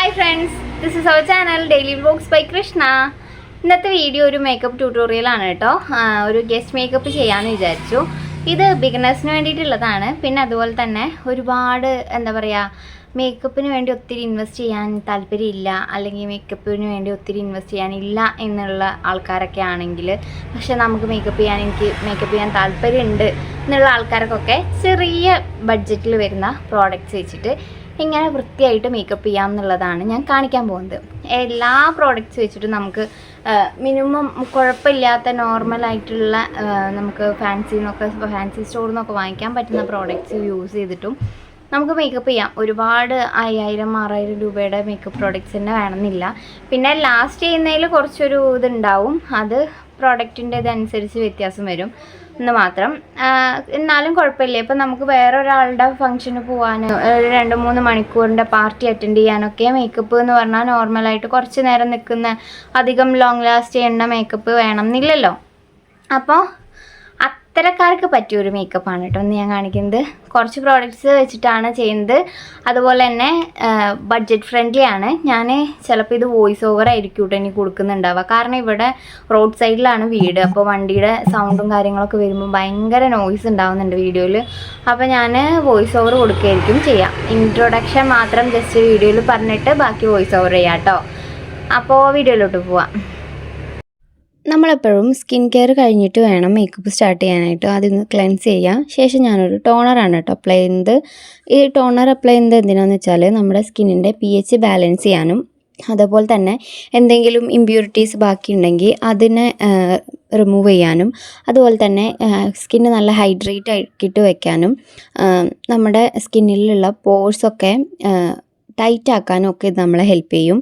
Hi friends, this is our channel Daily Vlogs by Krishna. ഇന്നത്തെ video ഒരു makeup tutorial ആണ് കേട്ടോ. ഒരു ഗസ്റ്റ് മേക്കപ്പ് ചെയ്യാമെന്ന് വിചാരിച്ചു. ഇത് ബിഗിനേഴ്സിന് വേണ്ടിയിട്ടുള്ളതാണ്. പിന്നെ അതുപോലെ തന്നെ ഒരുപാട് മേക്കപ്പിന് വേണ്ടി ഒത്തിരി ഇൻവെസ്റ്റ് ചെയ്യാൻ താല്പര്യമില്ല, അല്ലെങ്കിൽ മേക്കപ്പിന് വേണ്ടി ഒത്തിരി ഇൻവെസ്റ്റ് ചെയ്യാനില്ല എന്നുള്ള ആൾക്കാരൊക്കെ ആണെങ്കിൽ, പക്ഷേ നമുക്ക് മേക്കപ്പ് ചെയ്യാൻ താല്പര്യമുണ്ട് എന്നുള്ള ആൾക്കാർക്കൊക്കെ ചെറിയ ബഡ്ജറ്റിൽ വരുന്ന പ്രോഡക്റ്റ്സ് വെച്ചിട്ട് ഇങ്ങനെ വൃത്തിയായിട്ട് മേക്കപ്പ് ചെയ്യാം എന്നുള്ളതാണ് ഞാൻ കാണിക്കാൻ പോകുന്നത്. എല്ലാ പ്രോഡക്റ്റ്സ് വെച്ചിട്ട് നമുക്ക് മിനിമം കുഴപ്പമില്ലാത്ത നോർമലായിട്ടുള്ള നമുക്ക് ഫാൻസി സ്റ്റോറിൽ നിന്നൊക്കെ വാങ്ങിക്കാൻ പറ്റുന്ന പ്രോഡക്റ്റ്സ് യൂസ് ചെയ്തിട്ടും നമുക്ക് മേക്കപ്പ് ചെയ്യാം. ഒരുപാട് 5000-6000 രൂപയുടെ മേക്കപ്പ് പ്രോഡക്റ്റ്സ് തന്നെ വേണമെന്നില്ല. പിന്നെ ലാസ്റ്റ് ചെയ്യുന്നതിൽ കുറച്ചൊരു ഇതുണ്ടാവും, അത് പ്രോഡക്റ്റിൻ്റെ ഇതനുസരിച്ച് വ്യത്യാസം വരും എന്ന് മാത്രം. എന്നാലും കുഴപ്പമില്ല. ഇപ്പം നമുക്ക് വേറെ ഒരാളുടെ ഫംഗ്ഷന് പോകാനോ 2-3 മണിക്കൂറിൻ്റെ പാർട്ടി അറ്റൻഡ് ചെയ്യാനൊക്കെ മേക്കപ്പ് എന്ന് പറഞ്ഞാൽ നോർമലായിട്ട് കുറച്ച് നേരം നിൽക്കുന്ന, അധികം ലോങ് ലാസ്റ്റ് ചെയ്യേണ്ട മേക്കപ്പ് വേണം എന്നില്ലല്ലോ. അപ്പോൾ അത്തരക്കാർക്ക് പറ്റിയൊരു മേക്കപ്പാണ് കേട്ടോ ഇന്ന് ഞാൻ കാണിക്കുന്നത്. കുറച്ച് പ്രോഡക്റ്റ്സ് വെച്ചിട്ടാണ് ചെയ്യുന്നത്. അതുപോലെ തന്നെ ബഡ്ജറ്റ് ഫ്രണ്ട്ലി ആണ്. ഞാൻ ചിലപ്പോൾ ഇത് വോയിസ് ഓവർ ആയിരിക്കും കേട്ടോ ഇനി കൊടുക്കുന്നുണ്ടാവുക. കാരണം ഇവിടെ റോഡ് സൈഡിലാണ് വീട്. അപ്പോൾ വണ്ടിയുടെ സൗണ്ടും കാര്യങ്ങളൊക്കെ വരുമ്പോൾ ഭയങ്കര നോയ്സ് ഉണ്ടാവുന്നുണ്ട് വീഡിയോയിൽ. അപ്പോൾ ഞാൻ വോയിസ് ഓവർ കൊടുക്കുകയായിരിക്കും ചെയ്യാം. ഇൻട്രൊഡക്ഷൻ മാത്രം ജസ്റ്റ് വീഡിയോയിൽ പറഞ്ഞിട്ട് ബാക്കി വോയിസ് ഓവർ ചെയ്യാം കേട്ടോ. അപ്പോൾ വീഡിയോയിലോട്ട് പോവാം. നമ്മളെപ്പോഴും സ്കിൻ കെയർ കഴിഞ്ഞിട്ട് വേണം മേക്കപ്പ് സ്റ്റാർട്ട് ചെയ്യാനായിട്ട്. ആദ്യം ക്ലെൻസ് ചെയ്യാം. ശേഷം ഞാനൊരു ടോണറാണ് കേട്ടോ അപ്ലൈ ചെയ്യുന്നത്. ഈ ടോണർ അപ്ലൈ ചെയ്യുന്നത് എന്തിനാണെന്ന് വെച്ചാൽ നമ്മുടെ സ്കിന്നിൻ്റെ pH ബാലൻസ് ചെയ്യാനും, അതുപോലെ തന്നെ എന്തെങ്കിലും ഇമ്പ്യൂരിറ്റീസ് ബാക്കിയുണ്ടെങ്കിൽ അതിനെ റിമൂവ് ചെയ്യാനും, അതുപോലെ തന്നെ സ്കിന്ന് നല്ല ഹൈഡ്രേറ്റ് ആക്കിയിട്ട് വയ്ക്കാനും, നമ്മുടെ സ്കിന്നിലുള്ള പോഴ്സൊക്കെ ടൈറ്റ് ആക്കാനും ഒക്കെ ഇത് നമ്മളെ ഹെൽപ്പ് ചെയ്യും.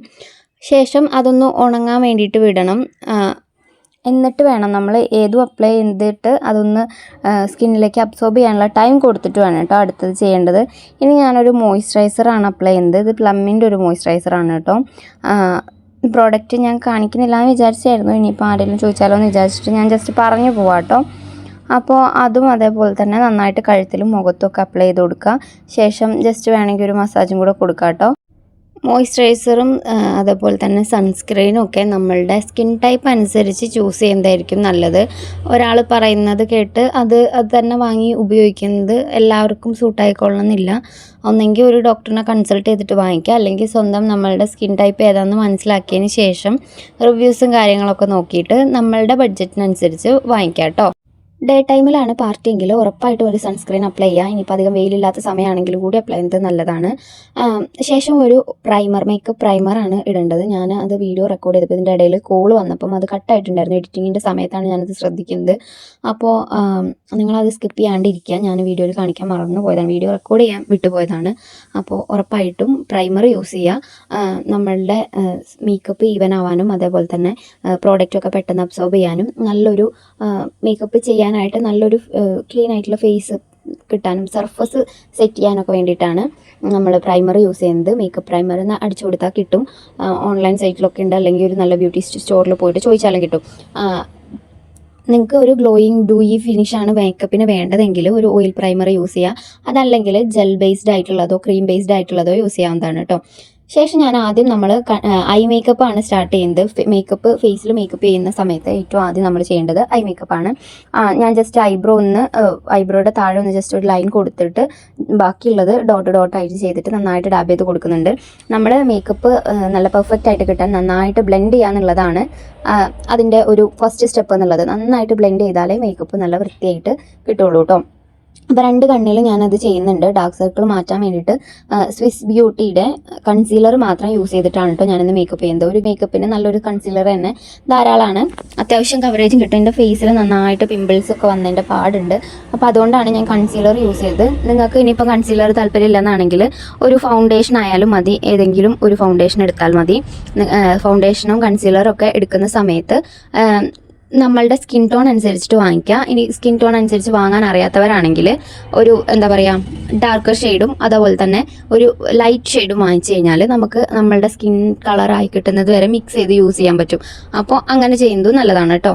ശേഷം അതൊന്ന് ഉണങ്ങാൻ വേണ്ടിയിട്ട് വിടണം. എന്നിട്ട് വേണം നമ്മൾ ഏതും അപ്ലൈ ചെയ്തിട്ട് അതൊന്ന് സ്കിന്നിലേക്ക് അബ്സോർബ് ചെയ്യാനുള്ള ടൈം കൊടുത്തിട്ട് വേണം കേട്ടോ അടുത്തത് ചെയ്യേണ്ടത്. ഇനി ഞാനൊരു മോയ്സ്ചറൈസറാണ് അപ്ലൈ ചെയ്യുന്നത്. ഇത് പ്ലമ്മിൻ്റെ ഒരു മോയ്സ്ചറൈസറാണ് കേട്ടോ. പ്രോഡക്റ്റ് ഞാൻ കാണിക്കുന്നില്ല എന്ന് വിചാരിച്ചായിരുന്നു, ഇനിയിപ്പോൾ ആരെങ്കിലും ചോദിച്ചാലോ എന്ന് വിചാരിച്ചിട്ട് ഞാൻ ജസ്റ്റ് പറഞ്ഞു പോവാം കേട്ടോ. അപ്പോൾ അതും അതേപോലെ തന്നെ നന്നായിട്ട് കഴുത്തിലും മുഖത്തൊക്കെ അപ്ലൈ ചെയ്ത് കൊടുക്കുക. ശേഷം ജസ്റ്റ് വേണമെങ്കിൽ ഒരു മസാജും കൂടെ കൊടുക്കുക കേട്ടോ. മോയ്സ്ചറൈസറും അതേപോലെ തന്നെ സൺസ്ക്രീനും ഒക്കെ നമ്മളുടെ സ്കിൻ ടൈപ്പ് അനുസരിച്ച് ചൂസ് ചെയ്യുന്നതായിരിക്കും നല്ലത്. ഒരാൾ പറയുന്നത് കേട്ട് അത് തന്നെ വാങ്ങി ഉപയോഗിക്കുന്നത് എല്ലാവർക്കും സൂട്ടായിക്കൊള്ളണമെന്നില്ല. ഒന്നെങ്കിൽ ഒരു ഡോക്ടറിനെ കൺസൾട്ട് ചെയ്തിട്ട് വാങ്ങിക്കുക, അല്ലെങ്കിൽ സ്വന്തം നമ്മളുടെ സ്കിൻ ടൈപ്പ് ഏതാണെന്ന് മനസ്സിലാക്കിയതിന് ശേഷം റിവ്യൂസും കാര്യങ്ങളൊക്കെ നോക്കിയിട്ട് നമ്മളുടെ ബഡ്ജറ്റിനനുസരിച്ച് വാങ്ങിക്കാം കേട്ടോ. ഡേ ടൈമിലാണ് പാർട്ടിയെങ്കിൽ ഉറപ്പായിട്ടും ഒരു സൺസ്ക്രീൻ അപ്ലൈ ചെയ്യുക. ഇനിയിപ്പോൾ അധികം വെയിലില്ലാത്ത സമയമാണെങ്കിൽ കൂടി അപ്ലൈ ചെയ്യുന്നത് നല്ലതാണ്. ശേഷം ഒരു മേക്കപ്പ് പ്രൈമറാണ് ഇടേണ്ടത്. ഞാൻ അത് വീഡിയോ റെക്കോർഡ് ചെയ്തപ്പോൾ ഇതിൻ്റെ ഇടയിൽ കോൾ വന്നപ്പം അത് കട്ടായിട്ടുണ്ടായിരുന്നു. എഡിറ്റിങ്ങിൻ്റെ സമയത്താണ് ഞാനത് ശ്രദ്ധിക്കുന്നത്. അപ്പോൾ നിങ്ങളത് സ്കിപ്പ് ചെയ്യാണ്ടിരിക്കുക. ഞാൻ വീഡിയോയിൽ കാണിക്കാൻ മറന്നു പോയതാണ്, വീഡിയോ റെക്കോർഡ് ചെയ്യാൻ വിട്ടുപോയതാണ്. അപ്പോൾ ഉറപ്പായിട്ടും പ്രൈമർ യൂസ് ചെയ്യുക. നമ്മളുടെ മേക്കപ്പ് ഈവൻ ആവാനും, അതേപോലെ തന്നെ പ്രോഡക്റ്റൊക്കെ പെട്ടെന്ന് അബ്സോർബ് ചെയ്യാനും, നല്ലൊരു മേക്കപ്പ് ചെയ്യാനായിട്ട് നല്ലൊരു ക്ലീൻ ആയിട്ടുള്ള ഫേസ് കിട്ടാനും സർഫസ് സെറ്റ് ചെയ്യാനൊക്കെ വേണ്ടിയിട്ടാണ് നമ്മൾ പ്രൈമർ യൂസ് ചെയ്യുന്നത്. മേക്കപ്പ് പ്രൈമർ എന്ന് അടിച്ചു കൊടുത്താൽ കിട്ടും. ഓൺലൈൻ സൈറ്റിലൊക്കെ ഉണ്ട്, അല്ലെങ്കിൽ ഒരു നല്ല ബ്യൂട്ടി സ്റ്റോറിൽ പോയിട്ട് ചോദിച്ചാലും കിട്ടും. നിങ്ങൾക്ക് ഒരു ഗ്ലോയിങ് ഡൂയി ഫിനിഷാണ് മേക്കപ്പിന് വേണ്ടതെങ്കിൽ ഒരു ഓയിൽ പ്രൈമർ യൂസ് ചെയ്യുക. അതല്ലെങ്കിൽ ജെൽ ബേസ്ഡ് ആയിട്ടുള്ളതോ ക്രീം ബേസ്ഡ് ആയിട്ടുള്ളതോ യൂസ് ചെയ്യാവുന്നതാണ് കേട്ടോ. ശേഷം ഞാൻ ആദ്യം നമ്മൾ ഐ മേക്കപ്പാണ് സ്റ്റാർട്ട് ചെയ്യുന്നത്. ഫേസിൽ മേക്കപ്പ് ചെയ്യുന്ന സമയത്ത് ഏറ്റവും ആദ്യം നമ്മൾ ചെയ്യേണ്ടത് ഐ മേക്കപ്പാണ്. ഞാൻ ജസ്റ്റ് ഐബ്രോയുടെ താഴെ ഒന്ന് ജസ്റ്റ് ഒരു ലൈൻ കൊടുത്തിട്ട് ബാക്കിയുള്ളത് ഡോട്ടായിട്ട് ചെയ്തിട്ട് നന്നായിട്ട് ഡാബ് ചെയ്ത് കൊടുക്കുന്നുണ്ട്. നമ്മൾ മേക്കപ്പ് നല്ല പെർഫെക്റ്റ് ആയിട്ട് കിട്ടാൻ നന്നായിട്ട് ബ്ലെൻഡ് ചെയ്യാന്നുള്ളതാണ് അതിൻ്റെ ഒരു ഫസ്റ്റ് സ്റ്റെപ്പ് എന്നുള്ളത്. നന്നായിട്ട് ബ്ലെൻഡ് ചെയ്താലേ മേക്കപ്പ് നല്ല വൃത്തിയായിട്ട് കിട്ടുള്ളൂ കേട്ടോ. അപ്പോൾ 2 കണ്ണിലും ഞാനത് ചെയ്യുന്നുണ്ട്. ഡാർക്ക് സർക്കിൾ മാറ്റാൻ വേണ്ടിയിട്ട് സ്വിസ് ബ്യൂട്ടിയുടെ കൺസീലർ മാത്രം യൂസ് ചെയ്തിട്ടാണ് കേട്ടോ ഞാനിന്ന് മേക്കപ്പ് ചെയ്യുന്നത്. ഒരു മേക്കപ്പിന് നല്ലൊരു കൺസീലർ തന്നെ ധാരാളമാണ്. അത്യാവശ്യം കവറേജും കിട്ടും. എൻ്റെ ഫേസിൽ നന്നായിട്ട് പിമ്പിൾസ് ഒക്കെ വന്നതിൻ്റെ പാടുണ്ട്. അപ്പോൾ അതുകൊണ്ടാണ് ഞാൻ കൺസീലർ യൂസ് ചെയ്തത്. നിങ്ങൾക്ക് ഇനിയിപ്പോൾ കൺസീലർ താല്പര്യമില്ലെന്നാണെങ്കിൽ ഒരു ഫൗണ്ടേഷൻ ആയാലും മതി, ഏതെങ്കിലും ഒരു ഫൗണ്ടേഷൻ എടുത്താൽ മതി. ഫൗണ്ടേഷനും കൺസീലറും ഒക്കെ എടുക്കുന്ന സമയത്ത് നമ്മളുടെ സ്കിൻ ടോൺ അനുസരിച്ചിട്ട് വാങ്ങിക്കുക. ഇനി സ്കിൻ ടോൺ അനുസരിച്ച് വാങ്ങാൻ അറിയാത്തവരാണെങ്കിൽ ഒരു ഡാർക്കർ ഷെയ്ഡും അതുപോലെ തന്നെ ഒരു ലൈറ്റ് ഷെയ്ഡും വാങ്ങിച്ചു കഴിഞ്ഞാൽ നമുക്ക് നമ്മളുടെ സ്കിൻ കളറായി കിട്ടുന്നത് വരെ മിക്സ് ചെയ്ത് യൂസ് ചെയ്യാൻ പറ്റും. അപ്പോൾ അങ്ങനെ ചെയ്യുന്നത് നല്ലതാണ് കേട്ടോ.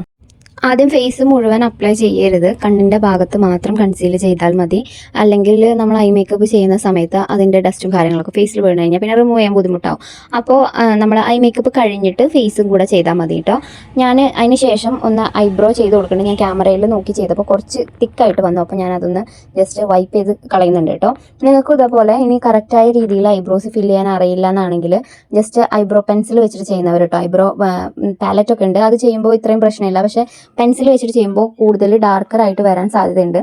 ആദ്യം ഫേസ് മുഴുവൻ അപ്ലൈ ചെയ്യരുത്, കണ്ണിൻ്റെ ഭാഗത്ത് മാത്രം കൺസീൽ ചെയ്താൽ മതി. അല്ലെങ്കിൽ നമ്മൾ ഐ മേക്കപ്പ് ചെയ്യുന്ന സമയത്ത് അതിൻ്റെ ഡസ്റ്റും കാര്യങ്ങളൊക്കെ ഫേസിൽ വീണ് കഴിഞ്ഞാൽ പിന്നെ റിമൂവ് ചെയ്യാൻ ബുദ്ധിമുട്ടാവും. അപ്പോൾ നമ്മൾ ഐ മേക്കപ്പ് കഴിഞ്ഞിട്ട് ഫേസും കൂടെ ചെയ്താൽ മതി കേട്ടോ. ഞാൻ അതിന് ശേഷം ഒന്ന് ഐബ്രോ ചെയ്ത് കൊടുക്കുന്നുണ്ട്. ഞാൻ ക്യാമറയിൽ നോക്കി ചെയ്തപ്പോൾ കുറച്ച് തിക്കായിട്ട് വന്നു, അപ്പോൾ ഞാനതൊന്ന് ജസ്റ്റ് വൈപ്പ് ചെയ്ത് കളയുന്നുണ്ട് കേട്ടോ. നിങ്ങൾക്കും ഇതേപോലെ ഇനി കറക്റ്റായ രീതിയിൽ ഐബ്രോസ് ഫില്ല് ചെയ്യാൻ അറിയില്ല എന്നാണെങ്കിൽ ജസ്റ്റ് ഐബ്രോ പെൻസിൽ വെച്ചിട്ട് ചെയ്യുന്നവർ കേട്ടോ. ഐബ്രോ പാലറ്റൊക്കെ ഉണ്ട്, അത് ചെയ്യുമ്പോൾ ഇത്രയും പ്രശ്നമില്ല. പക്ഷേ പെൻസിൽ വെച്ചിട്ട് ചെയ്യുമ്പോൾ കൂടുതൽ ഡാർക്കർ ആയിട്ട് വരാൻ സാധ്യതയുണ്ട്.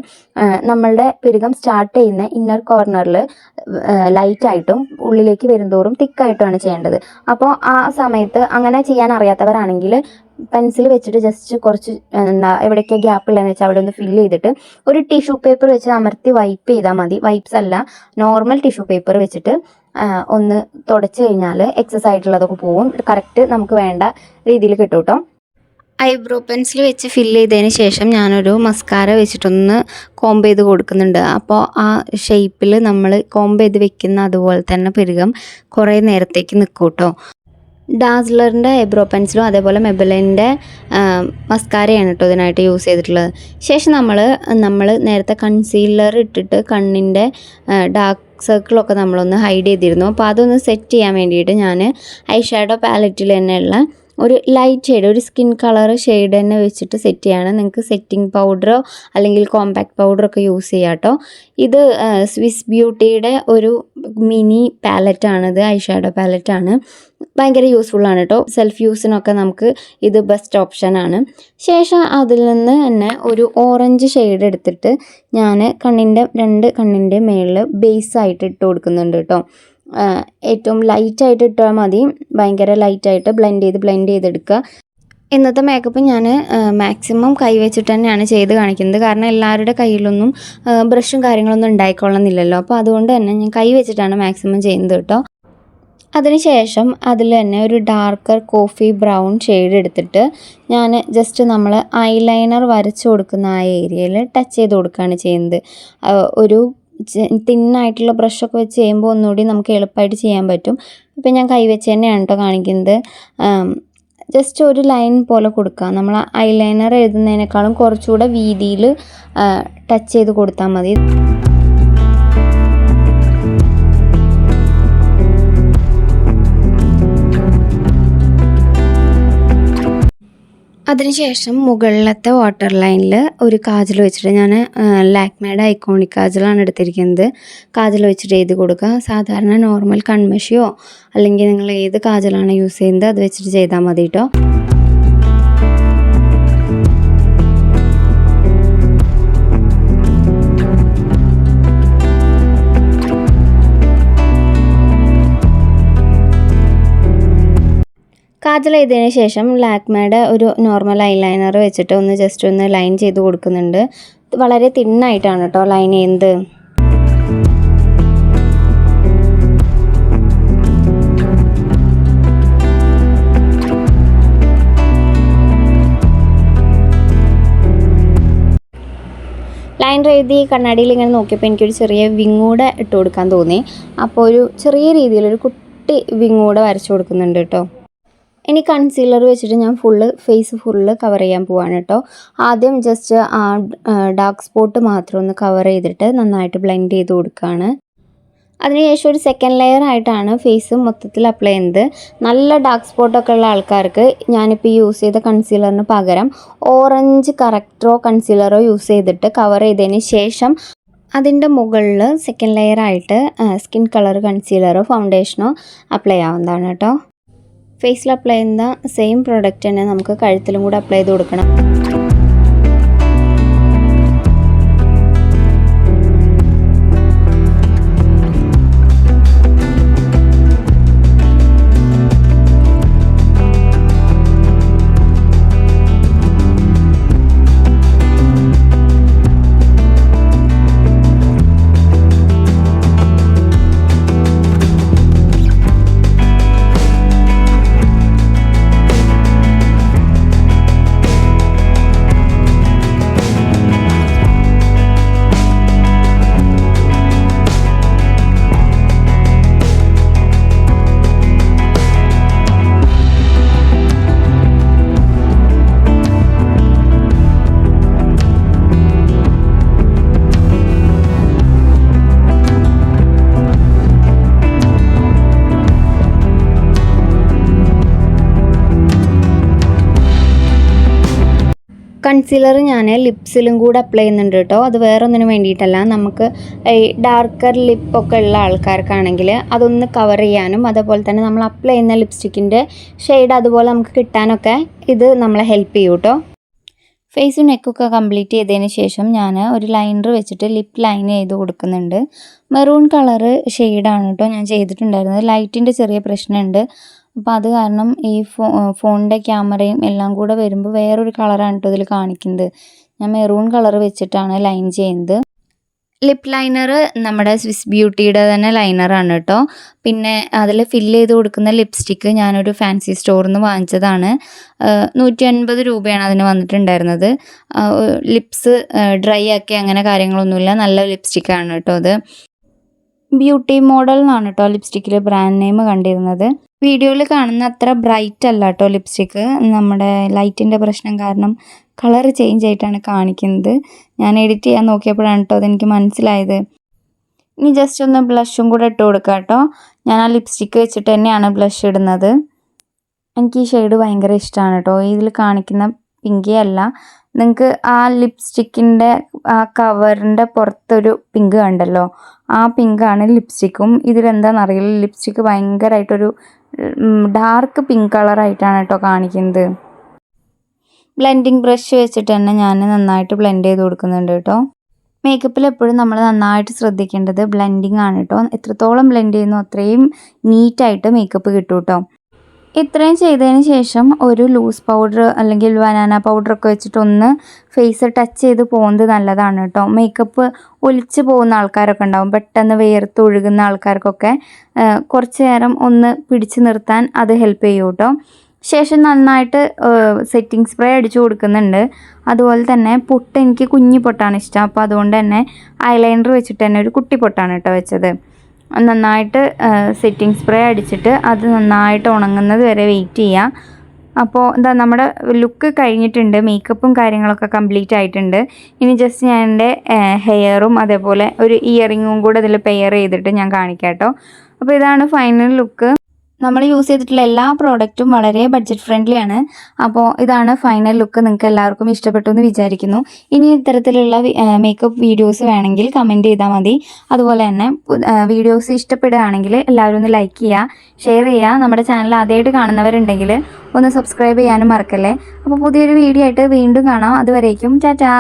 നമ്മളുടെ പിരുകം സ്റ്റാർട്ട് ചെയ്യുന്ന ഇന്നർ കോർണറിൽ ലൈറ്റായിട്ടും ഉള്ളിലേക്ക് വരുന്തോറും തിക്കായിട്ടുമാണ് ചെയ്യേണ്ടത്. അപ്പോൾ ആ സമയത്ത് അങ്ങനെ ചെയ്യാൻ അറിയാത്തവരാണെങ്കിൽ പെൻസിൽ വെച്ചിട്ട് ജസ്റ്റ് കുറച്ച് എവിടെയൊക്കെ ഗ്യാപ്പ് ഉള്ളതെന്ന് വെച്ചാൽ അവിടെ ഒന്ന് ഫില്ല് ചെയ്തിട്ട് ഒരു ടിഷ്യൂ പേപ്പർ വെച്ച് അമർത്തി വൈപ്പ് ചെയ്താൽ മതി. വൈപ്സ് അല്ല, നോർമൽ ടിഷ്യൂ പേപ്പർ വെച്ചിട്ട് ഒന്ന് തുടച്ച് കഴിഞ്ഞാൽ എക്സസ് ആയിട്ടുള്ളതൊക്കെ പോവും. കറക്റ്റ് നമുക്ക് വേണ്ട രീതിയിൽ കിട്ടും കേട്ടോ. ഐബ്രോ പെൻസിൽ വെച്ച് ഫില്ല് ചെയ്തതിന് ശേഷം ഞാനൊരു മസ്കാര വെച്ചിട്ടൊന്ന് കോംബ് ചെയ്ത് കൊടുക്കുന്നുണ്ട്. അപ്പോൾ ആ ഷേപ്പിൽ നമ്മൾ കോംബ് ചെയ്ത് വെക്കുന്ന അതുപോലെ തന്നെ പിരുകം കുറേ നേരത്തേക്ക് നിൽക്കും കേട്ടോ. ഡാസ്ലറിൻ്റെ ഐബ്രോ പെൻസിലും അതേപോലെ മെബലിൻ്റെ മസ്കാരയാണ് കേട്ടോ ഇതിനായിട്ട് യൂസ് ചെയ്തിട്ടുള്ളത്. ശേഷം നമ്മൾ നേരത്തെ കൺസീലർ ഇട്ടിട്ട് കണ്ണിൻ്റെ ഡാർക്ക് സർക്കിളൊക്കെ നമ്മളൊന്ന് ഹൈഡ് ചെയ്തിരുന്നു. അപ്പോൾ അതൊന്ന് സെറ്റ് ചെയ്യാൻ വേണ്ടിയിട്ട് ഞാൻ ഐ ഷാഡോ പാലറ്റിൽ തന്നെയുള്ള ഒരു ലൈറ്റ് ഷെയ്ഡ്, ഒരു സ്കിൻ കളർ ഷെയ്ഡ് തന്നെ വെച്ചിട്ട് സെറ്റ് ചെയ്യാണ്. നിങ്ങൾക്ക് സെറ്റിംഗ് പൗഡറോ അല്ലെങ്കിൽ കോമ്പാക്ട് പൗഡറോ ഒക്കെ യൂസ് ചെയ്യാം കേട്ടോ. ഇത് സ്വിസ് ബ്യൂട്ടിയുടെ ഒരു മിനി പാലറ്റാണിത്, ഐ ഷാഡോ പാലറ്റാണ്. ഭയങ്കര യൂസ്ഫുള്ളാണ് കേട്ടോ. സെൽഫ് യൂസിനൊക്കെ നമുക്ക് ഇത് ബെസ്റ്റ് ഓപ്ഷനാണ്. ശേഷം അതിൽ നിന്ന് തന്നെ ഒരു ഓറഞ്ച് ഷെയ്ഡ് എടുത്തിട്ട് ഞാൻ രണ്ട് കണ്ണിൻ്റെ മേളിൽ ബേസായിട്ട് ഇട്ട് കൊടുക്കുന്നുണ്ട് കേട്ടോ. ഏറ്റവും ലൈറ്റായിട്ട് ഇട്ടാൽ മതി, ഭയങ്കര ലൈറ്റായിട്ട് ബ്ലെൻഡ് ചെയ്തെടുക്കുക. ഇന്നത്തെ മേക്കപ്പ് ഞാൻ മാക്സിമം കൈ വെച്ചിട്ട് തന്നെയാണ് ചെയ്ത് കാണിക്കുന്നത്. കാരണം എല്ലാവരുടെ കയ്യിലൊന്നും ബ്രഷും കാര്യങ്ങളൊന്നും ഉണ്ടായിക്കൊള്ളുന്നില്ലല്ലോ. അപ്പോൾ അതുകൊണ്ട് തന്നെ ഞാൻ കൈ വെച്ചിട്ടാണ് മാക്സിമം ചെയ്യുന്നത് കേട്ടോ. അതിനുശേഷം അതിൽ തന്നെ ഒരു ഡാർക്കർ കോഫി ബ്രൗൺ ഷെയ്ഡ് എടുത്തിട്ട് ഞാൻ ജസ്റ്റ് നമ്മൾ ഐലൈനർ വരച്ച് കൊടുക്കുന്ന ആ ഏരിയയിൽ ടച്ച് ചെയ്ത് കൊടുക്കുകയാണ് ചെയ്യുന്നത്. ഒരു തിന്നായിട്ടുള്ള ബ്രഷൊക്കെ വെച്ച് ചെയ്യുമ്പോൾ ഒന്നുകൂടി നമുക്ക് എളുപ്പമായിട്ട് ചെയ്യാൻ പറ്റും. ഇപ്പം ഞാൻ കൈവച്ച് തന്നെയാണ് കേട്ടോ കാണിക്കുന്നത്. ജസ്റ്റ് ഒരു ലൈൻ പോലെ കൊടുക്കുക. നമ്മൾ ഐലൈനർ എഴുതുന്നതിനേക്കാളും കുറച്ചുകൂടെ വീതിയിൽ ടച്ച് ചെയ്ത് കൊടുത്താൽ മതി. അതിനുശേഷം മുകളിലത്തെ വാട്ടർ ലൈനിൽ ഒരു കാജൽ വെച്ചിട്ട് ഞാൻ ലാക്മേയുടെ ഐക്കോണിക് കാജലാണ് എടുത്തിരിക്കുന്നത്. കാജൽ വെച്ചിട്ട് എഴുതി കൊടുക്കുക. സാധാരണ നോർമൽ കൺമഷിയോ അല്ലെങ്കിൽ നിങ്ങൾ ഏത് കാജലാണ് യൂസ് ചെയ്യുന്നത് അത് വെച്ചിട്ട് ചെയ്താൽ മതി കേട്ടോ. കാജൽ ചെയ്തതിന് ശേഷം ലാക്മേയുടെ ഒരു നോർമൽ ഐലൈനർ വെച്ചിട്ട് ജസ്റ്റ് ഒന്ന് ലൈൻ ചെയ്ത് കൊടുക്കുന്നുണ്ട്. വളരെ തിന്നായിട്ടാണ് കേട്ടോ ലൈൻ ചെയ്യുന്നത്. ലൈൻ എഴുതി കണ്ണാടിയിൽ ഇങ്ങനെ നോക്കിയപ്പോൾ എനിക്കൊരു ചെറിയ വിങ് കൂടെ ഇട്ട് കൊടുക്കാൻ തോന്നി. അപ്പോൾ ഒരു ചെറിയ രീതിയിലൊരു കുട്ടി വിങ് കൂടെ വരച്ചു കൊടുക്കുന്നുണ്ട് കേട്ടോ. ഇനി കൺസീലർ വെച്ചിട്ട് ഞാൻ ഫേസ് ഫുള്ള് കവർ ചെയ്യാൻ പോവാണ് കേട്ടോ. ആദ്യം ജസ്റ്റ് ആ ഡാർക്ക് സ്പോട്ട് മാത്രം ഒന്ന് കവർ ചെയ്തിട്ട് നന്നായിട്ട് ബ്ലെൻഡ് ചെയ്ത് കൊടുക്കുകയാണ്. അതിനുശേഷം ഒരു സെക്കൻഡ് ലെയർ ആയിട്ടാണ് ഫേസ് മൊത്തത്തിൽ അപ്ലൈ ചെയ്യുന്നത്. നല്ല ഡാർക്ക് സ്പോട്ടൊക്കെ ഉള്ള ആൾക്കാർക്ക് ഞാനിപ്പോൾ യൂസ് ചെയ്ത കൺസീലറിന് പകരം ഓറഞ്ച് കറക്റ്ററോ കൺസീലറോ യൂസ് ചെയ്തിട്ട് കവർ ചെയ്തതിന് ശേഷം അതിൻ്റെ മുകളിൽ സെക്കൻഡ് ലെയർ ആയിട്ട് സ്കിൻ കളർ കൺസീലറോ ഫൗണ്ടേഷനോ അപ്ലൈ ആവുന്നതാണ് കേട്ടോ. ഫേസിൽ അപ്ലൈ ചെയ്യുന്ന സെയിം പ്രോഡക്റ്റ് തന്നെ നമുക്ക് കഴുത്തിലും കൂടെ അപ്ലൈ ചെയ്ത് കൊടുക്കണം. കൺസീലർ ഞാൻ ലിപ്സിലും കൂടെ അപ്ലൈ ചെയ്യുന്നുണ്ട് കേട്ടോ. അത് വേറെ ഒന്നിനും വേണ്ടിയിട്ടല്ല, നമുക്ക് ഈ ഡാർക്കർ ലിപ്പൊക്കെ ഉള്ള ആൾക്കാർക്കാണെങ്കിൽ അതൊന്ന് കവർ ചെയ്യാനും അതേപോലെ തന്നെ നമ്മൾ അപ്ലൈ ചെയ്യുന്ന ലിപ്സ്റ്റിക്കിൻ്റെ ഷെയ്ഡ് അതുപോലെ നമുക്ക് കിട്ടാനൊക്കെ ഇത് നമ്മളെ ഹെൽപ്പ് ചെയ്യും കേട്ടോ. ഫേസും നെക്കൊക്കെ കംപ്ലീറ്റ് ചെയ്തതിന് ശേഷം ഞാൻ ഒരു ലൈനർ വെച്ചിട്ട് ലിപ്പ് ലൈൻ ചെയ്ത് കൊടുക്കുന്നുണ്ട്. മെറൂൺ കളറ് ഷെയ്ഡാണ് കേട്ടോ ഞാൻ ചെയ്തിട്ടുണ്ടായിരുന്നത്. ലൈറ്റിൻ്റെ ചെറിയ പ്രശ്നമുണ്ട്, അപ്പോൾ അത് കാരണം ഈ ഫോണിൻ്റെ ക്യാമറയും എല്ലാം കൂടെ വരുമ്പോൾ വേറൊരു കളറാണ് കേട്ടോ ഇതിൽ കാണിക്കുന്നത്. ഞാൻ മെറൂൺ കളർ വെച്ചിട്ടാണ് ലൈൻ ചെയ്യുന്നത്. ലിപ്പ് ലൈനർ നമ്മുടെ സ്വിസ് ബ്യൂട്ടിയുടെ തന്നെ ലൈനറാണ് കേട്ടോ. പിന്നെ അതിൽ ഫില്ല് ചെയ്ത് കൊടുക്കുന്ന ലിപ്സ്റ്റിക്ക് ഞാനൊരു ഫാൻസി സ്റ്റോറിൽ നിന്ന് വാങ്ങിച്ചതാണ്. 150 രൂപയാണ് അതിന് വന്നിട്ടുണ്ടായിരുന്നത്. ലിപ്സ് ഡ്രൈ ആക്കി അങ്ങനെ കാര്യങ്ങളൊന്നുമില്ല, നല്ല ലിപ്സ്റ്റിക്കാണ് കേട്ടോ അത്. ബ്യൂട്ടി മോഡൽ എന്നാണ് കേട്ടോ ലിപ്സ്റ്റിക്കിൽ ബ്രാൻഡ് നെയിം കണ്ടിരുന്നത്. വീഡിയോയിൽ കാണുന്ന അത്ര ബ്രൈറ്റ് അല്ല കേട്ടോ ലിപ്സ്റ്റിക്ക്. നമ്മുടെ ലൈറ്റിൻ്റെ പ്രശ്നം കാരണം കളർ ചേഞ്ച് ആയിട്ടാണ് കാണിക്കുന്നത്. ഞാൻ എഡിറ്റ് ചെയ്യാൻ നോക്കിയപ്പോഴാണ് കേട്ടോ അതെനിക്ക് മനസ്സിലായത്. ഇനി ജസ്റ്റ് ഒന്ന് ബ്ലഷും കൂടെ ഇട്ട് കൊടുക്കാം കേട്ടോ. ഞാൻ ആ ലിപ്സ്റ്റിക്ക് വെച്ചിട്ട് തന്നെയാണ് ബ്ലഷ് ഇടുന്നത്. എനിക്ക് ഈ ഷെയ്ഡ് ഭയങ്കര ഇഷ്ടമാണ് കേട്ടോ. ഇതിൽ കാണിക്കുന്ന പിങ്കി അല്ല, നിങ്ങൾക്ക് ആ ലിപ്സ്റ്റിക്കിൻ്റെ ആ കവറിൻ്റെ പുറത്തൊരു പിങ്ക് കണ്ടല്ലോ, ആ പിങ്കാണ് ലിപ്സ്റ്റിക്കും. ഇതിലെന്താണെന്നറിയില്ല, ലിപ്സ്റ്റിക്ക് ഭയങ്കരമായിട്ടൊരു ഡാർക്ക് പിങ്ക് കളറായിട്ടാണ് കേട്ടോ കാണിക്കുന്നത്. ബ്ലെൻഡിങ് ബ്രഷ് വെച്ചിട്ട് തന്നെ ഞാൻ നന്നായിട്ട് ബ്ലെൻഡ് ചെയ്ത് കൊടുക്കുന്നുണ്ട് കേട്ടോ. മേക്കപ്പിൽ എപ്പോഴും നമ്മൾ നന്നായിട്ട് ശ്രദ്ധിക്കേണ്ടത് ബ്ലെൻഡിങ് ആണ് കേട്ടോ. എത്രത്തോളം ബ്ലെൻഡ് ചെയ്യുന്നു അത്രയും നീറ്റായിട്ട് മേക്കപ്പ് കിട്ടും കേട്ടോ. ഇത്രയും ചെയ്തതിന് ശേഷം ഒരു ലൂസ് പൗഡർ അല്ലെങ്കിൽ ബനാന പൗഡറൊക്കെ വെച്ചിട്ട് ഒന്ന് ഫേസ് ടച്ച് ചെയ്ത് പോകുന്നത് നല്ലതാണ് കേട്ടോ. മേക്കപ്പ് ഒലിച്ച് പോകുന്ന ആൾക്കാരൊക്കെ ഉണ്ടാവും, പെട്ടെന്ന് വേർത്ത് ഒഴുകുന്ന ആൾക്കാർക്കൊക്കെ കുറച്ച് നേരം ഒന്ന് പിടിച്ച് നിർത്താൻ അത് ഹെൽപ്പ് ചെയ്യും കേട്ടോ. ശേഷം നന്നായിട്ട് സെറ്റിംഗ് സ്പ്രേ അടിച്ചു കൊടുക്കുന്നുണ്ട്. അതുപോലെ തന്നെ പൊട്ട് എനിക്ക് കുഞ്ഞി പൊട്ടാണ് ഇഷ്ടം, അപ്പോൾ അതുകൊണ്ട് തന്നെ ഐലൈനർ വെച്ചിട്ട് തന്നെ ഒരു കുട്ടി പൊട്ടാണ് കേട്ടോ വെച്ചത്. നന്നായിട്ട് സെറ്റിംഗ് സ്പ്രേ അടിച്ചിട്ട് അത് നന്നായിട്ട് ഉണങ്ങുന്നത് വരെ വെയിറ്റ് ചെയ്യുക. അപ്പോൾ എന്താ നമ്മുടെ ലുക്ക് കഴിഞ്ഞിട്ടുണ്ട്, മേക്കപ്പും കാര്യങ്ങളൊക്കെ കംപ്ലീറ്റ് ആയിട്ടുണ്ട്. ഇനി ജസ്റ്റ് ഞാൻ എൻ്റെ ഹെയറും അതേപോലെ ഒരു ഇയറിങ്ങും കൂടെ ഇതിൽ പെയർ ചെയ്തിട്ട് ഞാൻ കാണിക്കാം കേട്ടോ. അപ്പോൾ ഇതാണ് ഫൈനൽ ലുക്ക്. നമ്മൾ യൂസ് ചെയ്തിട്ടുള്ള എല്ലാ പ്രോഡക്റ്റും വളരെ ബഡ്ജറ്റ് ഫ്രണ്ട്ലി ആണ്. അപ്പോൾ ഇതാണ് ഫൈനൽ ലുക്ക്. നിങ്ങൾക്ക് എല്ലാവർക്കും ഇഷ്ടപ്പെട്ടു എന്ന് വിചാരിക്കുന്നു. ഇനി ഇത്തരത്തിലുള്ള മേക്കപ്പ് വീഡിയോസ് വേണമെങ്കിൽ കമൻറ്റ് ചെയ്താൽ മതി. അതുപോലെ തന്നെ വീഡിയോസ് ഇഷ്ടപ്പെടുകയാണെങ്കിൽ എല്ലാവരും ഒന്ന് ലൈക്ക് ചെയ്യുക, ഷെയർ ചെയ്യുക. നമ്മുടെ ചാനൽ ആദ്യമായിട്ട് കാണുന്നവരുണ്ടെങ്കിൽ ഒന്ന് സബ്സ്ക്രൈബ് ചെയ്യാനും മറക്കല്ലേ. അപ്പോൾ പുതിയൊരു വീഡിയോ ആയിട്ട് വീണ്ടും കാണാം. അതുവരേക്കും ടാറ്റാ.